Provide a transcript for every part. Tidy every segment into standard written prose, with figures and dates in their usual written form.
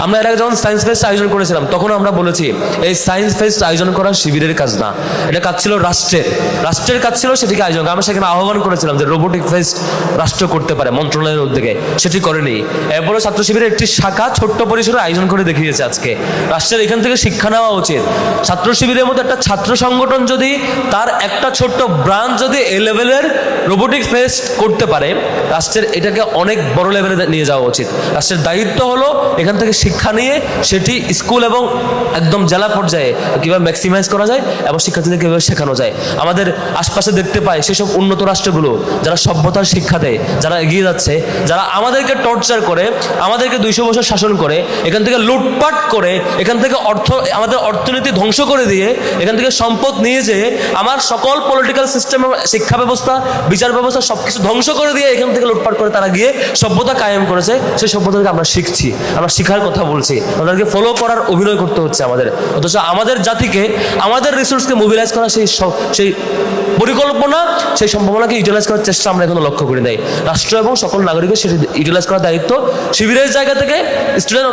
আমরা এর আগে যখন সায়েন্স ফেস্ট আয়োজন করেছিলাম তখন আমরা বলেছি এই সায়েন্স ফেস্ট আয়োজন করা শিবিরের কাজ না, এটা কাজ ছিল রাষ্ট্রের কাজ ছিল সেটিকে আয়োজন। আমরা সেখানে আহ্বান করেছিলাম যে রোবোটিক ফেস্ট রাষ্ট্র করতে পারে মন্ত্রণালয়ের উদ্যোগে, সেটি করেনি। এরপরে ছাত্র শিবিরের একটি শাখা ছোট্ট পরিসরে আয়োজন করে দেখিয়েছে। আজকে রাষ্ট্রের এখান থেকে শিক্ষা নেওয়া উচিত। ছাত্র শিবিরের মতো একটা ছাত্র সংগঠন যদি তার একটা ছোট্ট ব্রাঞ্চ যদি এই লেভেলের রোবোটিক ফেস্ট করতে পারে, রাষ্ট্রের এটাকে অনেক বড় লেভেলে নিয়ে যাওয়া উচিত। রাষ্ট্রের দায়িত্ব হলো এখান থেকে শিক্ষা নিয়ে সেটি স্কুল এবং একদম জেলা পর্যায়ে কীভাবে ম্যাক্সিমাইজ করা যায় এবং শিক্ষার্থীদের কীভাবে শেখানো যায়। আমাদের আশপাশে দেখতে পাই সেসব উন্নত রাষ্ট্রগুলো যারা সভ্যতার শিক্ষা দেয়, যারা এগিয়ে যাচ্ছে, যারা আমাদেরকে টর্চার করে, আমাদেরকে 200 বছর শাসন করে, এখান থেকে লুটপাট করে, এখান থেকে আমাদের অর্থনীতি ধ্বংস করে দিয়ে, এখান থেকে সম্পদ নিয়ে যেয়ে আমার সকল পলিটিক্যাল সিস্টেম, শিক্ষা ব্যবস্থা, বিচার ব্যবস্থা সবকিছু ধ্বংস করে দিয়ে এখান থেকে লুটপাট করে তারা গিয়ে সভ্যতা কায়েম করেছে। সেই সভ্যতাকে আমরা শিখছি, আমরা শিখার কথা বলছি, আমাদেরকে ফলো করার অভিনয় করতে হচ্ছে আমাদের। অথচ আমাদের জাতিকে, আমাদের রিসোর্সকে মোবিলাইজ করা সেই পরিকল্পনা, সেই সম্ভাবনাকে ইউটিলাইজ করার চেষ্টা আমরা এখনো লক্ষ্য করি নাই। রাষ্ট্র এবং সকল নাগরিকের সেটি ইউটিলাইজ করার দায়িত্ব। শিবিরের জায়গা থেকে স্টুডেন্ট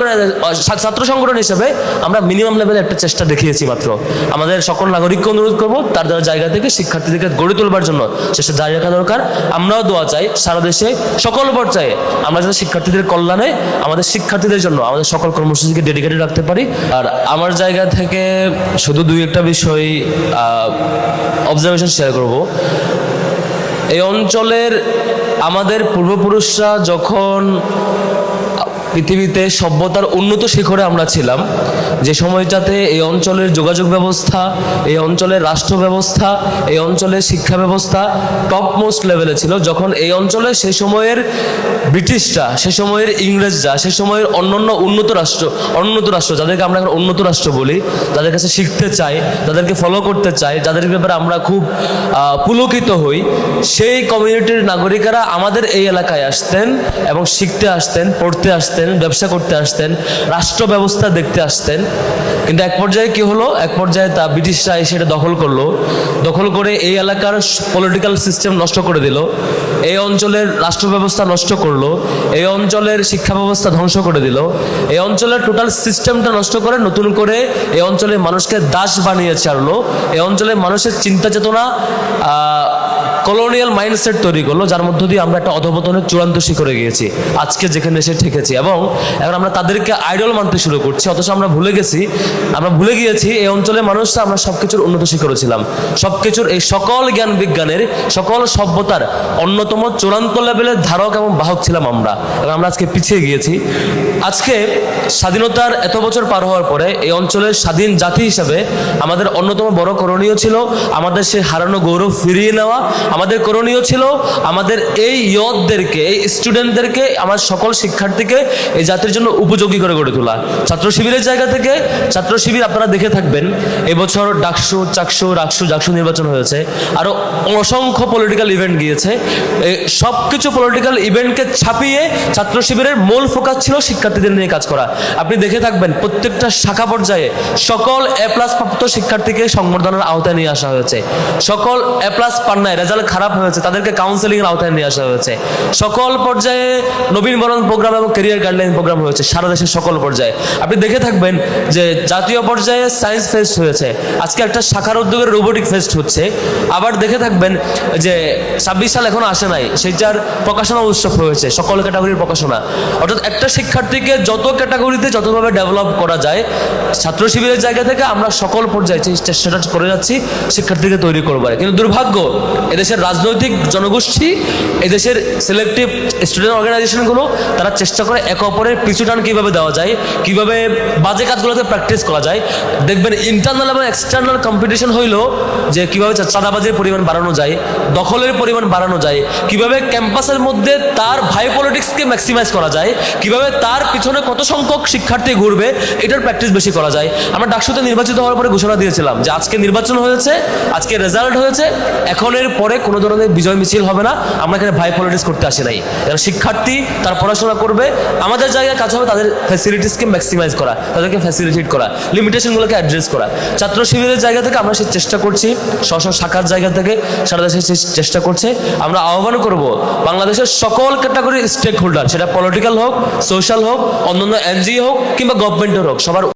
ছাত্র সংগঠন হিসেবে আমরা মিনিমাম লেভেলে একটা চেষ্টা দেখিয়েছি মাত্র। আমাদের সকল নাগরিককে অনুরোধ করবো তার জায়গা থেকে শিক্ষার্থীদেরকে গড়ে তোলবার জন্য চেষ্টা জারি রাখা দরকার। আমরাও দোয়া চাই সারা দেশে সকল পর্যায়ে আমরা যাতে শিক্ষার্থীদের কল্যাণে, আমাদের শিক্ষার্থীদের জন্য আমাদের সকল কর্মসূচিকে ডেডিকেটেড রাখতে পারি। আর আমার জায়গা থেকে শুধু 2-1টা বিষয় অবজারভেশন শেয়ার করব। এই অঞ্চলের আমাদের পূর্বপুরুষরা যখন পৃথিবীতে সভ্যতার উন্নত শিখরে আমরা ছিলাম, যে সময়টাতে এই অঞ্চলের যোগাযোগ ব্যবস্থা, এই অঞ্চলের রাষ্ট্র ব্যবস্থা, এই অঞ্চলের শিক্ষা ব্যবস্থা টপ মোস্ট লেভেলে ছিল, যখন এই অঞ্চলে সে সময়ের ব্রিটিশরা, সে সময়ের ইংরেজরা, সে সময়ের অন্যান্য উন্নত রাষ্ট্র যাদেরকে আমরা এখন উন্নত রাষ্ট্র বলি, যাদের কাছে শিখতে চাই, যাদেরকে ফলো করতে চাই, যাদের ব্যাপারে আমরা খুব পুলকিত হই, সেই কমিউনিটির নাগরিকেরা আমাদের এই এলাকায় আসতেন এবং শিখতে আসতেন, পড়তে আসতেন, ব্যবসা করতে আসতেন, রাষ্ট্র ব্যবস্থা দেখতে আসতেন। কিন্তু এক পর্যায়ে কি হলো, এক পর্যায়ে তা ব্রিটিশরা এসে এটা দখল করে এই এলাকার পলিটিক্যাল সিস্টেম নষ্ট করে দিল, এই অঞ্চলের রাষ্ট্র ব্যবস্থা নষ্ট করলো, এই অঞ্চলের শিক্ষা ব্যবস্থা ধ্বংস করে দিল, এই অঞ্চলের টোটাল সিস্টেমটা নষ্ট করে নতুন করে এই অঞ্চলের মানুষকে দাস বানিয়ে ছাড়লো। এই অঞ্চলের মানুষের চিন্তা চেতনা কলোনিয়াল মাইন্ডসেট তৈরি করলো, যার মধ্য দিয়ে আমরা একটা অধঃপতনের চূড়ান্ত শিখরে গিয়েছি, আজকে যেখানে এসে ঠেকেছি। এবং এখন আমরা তাদেরকে আইডল মানতে শুরু করছি, অথচ আমরা ভুলে গিয়েছি এই অঞ্চলের মানুষরা আমরা সবকিছুর উন্নত শিখরে ছিলাম, সবকিছুর এই সকল জ্ঞান বিজ্ঞানের, সকল সভ্যতার অন্যতম চূড়ান্ত লেভেলের ধারক এবং বাহক ছিলাম আমরা। এবং আমরা আজকে পিছিয়ে গিয়েছি। আজকে স্বাধীনতার এত বছর পার হওয়ার পরে এই অঞ্চলের স্বাধীন জাতি হিসাবে আমাদের অন্যতম বড় করণীয় ছিল আমাদের সেই হারানো গৌরব ফিরিয়ে নেওয়া। আমাদের করণীয় ছিল আমাদের এই ইয়তদেরকে, এই স্টুডেন্টদেরকে, আমার সকল শিক্ষার্থীকে এই জাতির জন্য উপযোগী করে গড়ে তোলা। ছাত্র শিবিরের জায়গা থেকে, ছাত্র শিবির আপনারা দেখে থাকবেন এবছর ডাকসু, চাকসু, রাকসু নির্বাচন হয়েছে, আরো অসংখ্য পলিটিক্যাল ইভেন্ট গিয়েছে। সবকিছু পলিটিক্যাল ইভেন্টকে ছাপিয়ে ছাত্র শিবিরের মূল ফোকাস ছিল শিক্ষার্থীদের নিয়ে কাজ করা। আপনি দেখে থাকবেন প্রত্যেকটা শাখা পর্যায়ে সকল A+ প্রাপ্ত শিক্ষার্থীকে সংবর্ধনার আওতায় নিয়ে আসা হয়েছে। সকল A+ পান নাই, রেজাল্ট খারাপ হয়েছে, তাদেরকে কাউন্সেলিং এর আওতায় নিয়ে আসা হয়েছে। সকল পর্যায়ে নবীনবরণ প্রোগ্রাম এবং ক্যারিয়ার গাইডলাইন প্রোগ্রাম হয়েছে সারা দেশের সকল পর্যায়ে। আপনি দেখে থাকবেন যে জাতীয় পর্যায়ে সায়েন্স ফেস্ট হয়েছে, আজকে একটা শাখার উদ্যোগের রোবোটিক ফেস্ট হচ্ছে। আবার দেখে থাকবেন যে 26 সাল এখনো আসে নাই, সেইটার প্রকাশনা উৎসব হয়েছে, সকল ক্যাটাগরির প্রকাশনা। অর্থাৎ একটা শিক্ষার্থীকে যত ক্যাটাগরিতে যতভাবে ডেভেলপ করা যায়, ছাত্র শিবিরের জায়গা থেকে আমরা সকল পর্যায়ে চেষ্টা করে যাচ্ছি শিক্ষার্থীকে তৈরি করবার। কিন্তু দুর্ভাগ্য, এদেশের রাজনৈতিক জনগোষ্ঠী, এদেশের সিলেক্টিভ স্টুডেন্ট অর্গানাইজেশনগুলো তারা চেষ্টা করে একে অপরের পিছুটান কীভাবে দেওয়া যায়, কীভাবে বাজে কাজগুলোতে প্র্যাকটিস করা যায়। দেখবেন ইন্টারনাল এবং এক্সটার্নাল কম্পিটিশন হইলো যে কীভাবে চাঁদাবাজির পরিমাণ বাড়ানো যায়, দখলের পরিমাণ বাড়ানো যায়, কীভাবে ক্যাম্পাসের মধ্যে তার ভাই পলিটিক্সকে ম্যাক্সিমাইজ করা যায়, কীভাবে তার পিছনে কত সংখ্যক শিক্ষার্থী ঘুরবে, এটার প্র্যাকটিস বেশি করা যায়। আমরা ডাকসুতে নির্বাচিত হওয়ার পরে ঘোষণা দিয়েছিলাম যে আজকে নির্বাচন হয়েছে, আজকে রেজাল্ট হয়েছে, এখন এর পরে কোনো ধরনের বিজয় মিছিল হবে না, আমরা এখানে ভাই পলিটিক্স করতে আসি নাই। যারা শিক্ষার্থী তার পড়াশোনা করবে, আমাদের জায়গায় কাজ হবে তাদের ফ্যাসিলিটিসকে ম্যাক্সিমাইজ করা, তাদেরকে ফ্যাসিলিটেট করা, লিমিটেশনগুলোকে অ্যাড্রেস করা। ছাত্র শিবিরের জায়গা থেকে আমরা সেই চেষ্টা করছি, স্ব শাখার জায়গা থেকে সারা দেশে চেষ্টা করছে। আমরা আহ্বান করব বাংলাদেশের সকল ক্যাটাগরির স্টেক হোল্ডার, সেটা পলিটিক্যাল হোক, সোশ্যাল হোক, অন্যান্য এনজিও হোক কিংবা গভর্নমেন্টের হোক, সবার